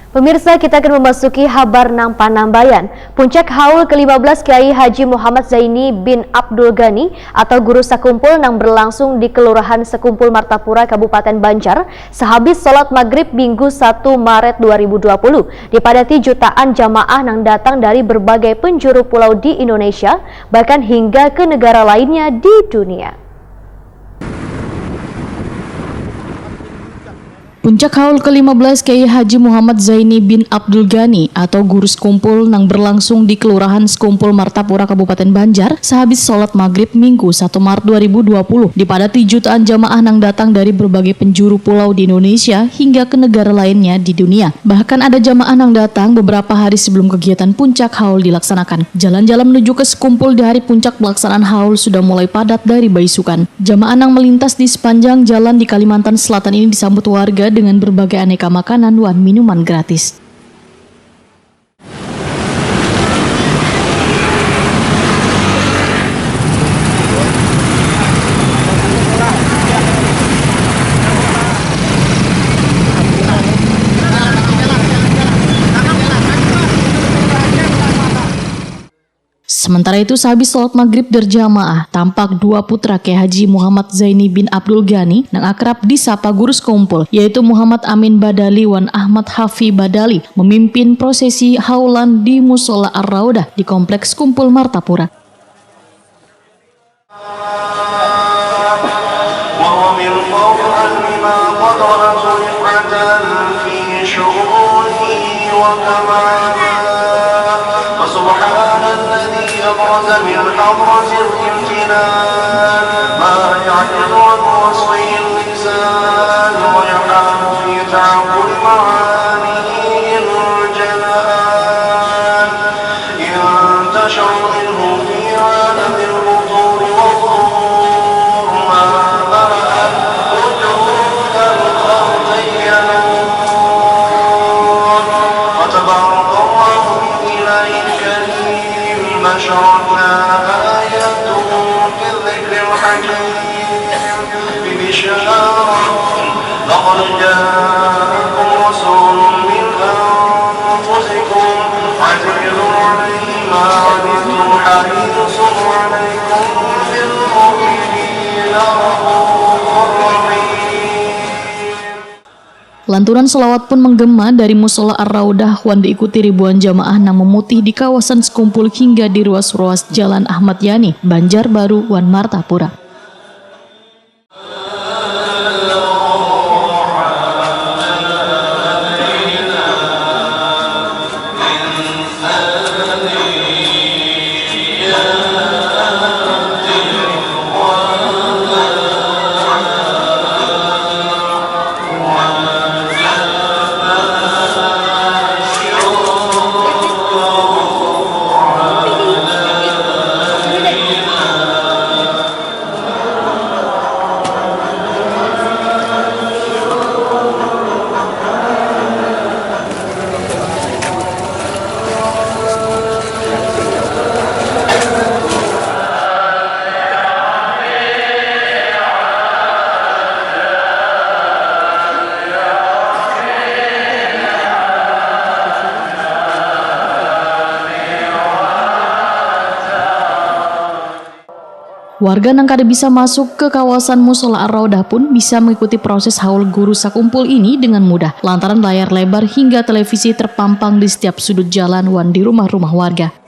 Pemirsa, kita akan memasuki Habar nang Panambayan. Puncak haul ke-15 Kiai Haji Muhammad Zaini bin Abdul Ghani atau Guru Sakumpul nang berlangsung di Kelurahan Sekumpul Martapura, Kabupaten Banjar, sehabis sholat maghrib Minggu 1 Maret 2020. Dipadati jutaan jamaah nang datang dari berbagai penjuru pulau di Indonesia, bahkan hingga ke negara lainnya di dunia. Puncak haul ke-15 Kiai Haji Muhammad Zaini bin Abdul Ghani atau Guru Sekumpul nang berlangsung di Kelurahan Sekumpul Martapura, Kabupaten Banjar sehabis sholat maghrib Minggu 1 Maret 2020. Dipadati jutaan jamaah nang datang dari berbagai penjuru pulau di Indonesia hingga ke negara lainnya di dunia. Bahkan ada jamaah nang datang beberapa hari sebelum kegiatan puncak haul dilaksanakan. Jalan-jalan menuju ke Sekumpul di hari puncak pelaksanaan haul sudah mulai padat dari baisukan. Jamaah nang melintas di sepanjang jalan di Kalimantan Selatan ini disambut warga dengan berbagai aneka makanan dan minuman gratis. Sementara itu, sehabis sholat maghrib berjamaah, tampak dua putra Kiai Haji Muhammad Zaini bin Abdul Ghani yang akrab disapa Guru Sekumpul, yaitu Muhammad Amin Badali wan Ahmad Hafi Badali, memimpin prosesi haulan di Musola Ar-Raudah di Kompleks Sekumpul Martapura. أبرز من حضرة الامتنان ما يعجز عن وصفه اللسان ويحال في تعقل معانيه الجنان ينتشر منه في عالم البطور والظهور ما ملأت وجود الخلق ينور وتبارك الله من إله الكريم ما شرعنا آياته في الذكر الحكيم ببشارة لقد جاءكم رسول من أنفسكم عزيز عليه ما عنتم حريص عليكم بالمؤمنين رؤوف رحيم. Lantunan selawat pun menggema dari Musola Ar-Raudah wan diikuti ribuan jamaah nang memutih di kawasan Sekumpul hingga di ruas-ruas Jalan Ahmad Yani, Banjarbaru wan Martapura. Warga nang kada bisa masuk ke kawasan Musola Ar-Raudah pun bisa mengikuti proses haul Guru Sakumpul ini dengan mudah lantaran layar lebar hingga televisi terpampang di setiap sudut jalan wan di rumah-rumah warga.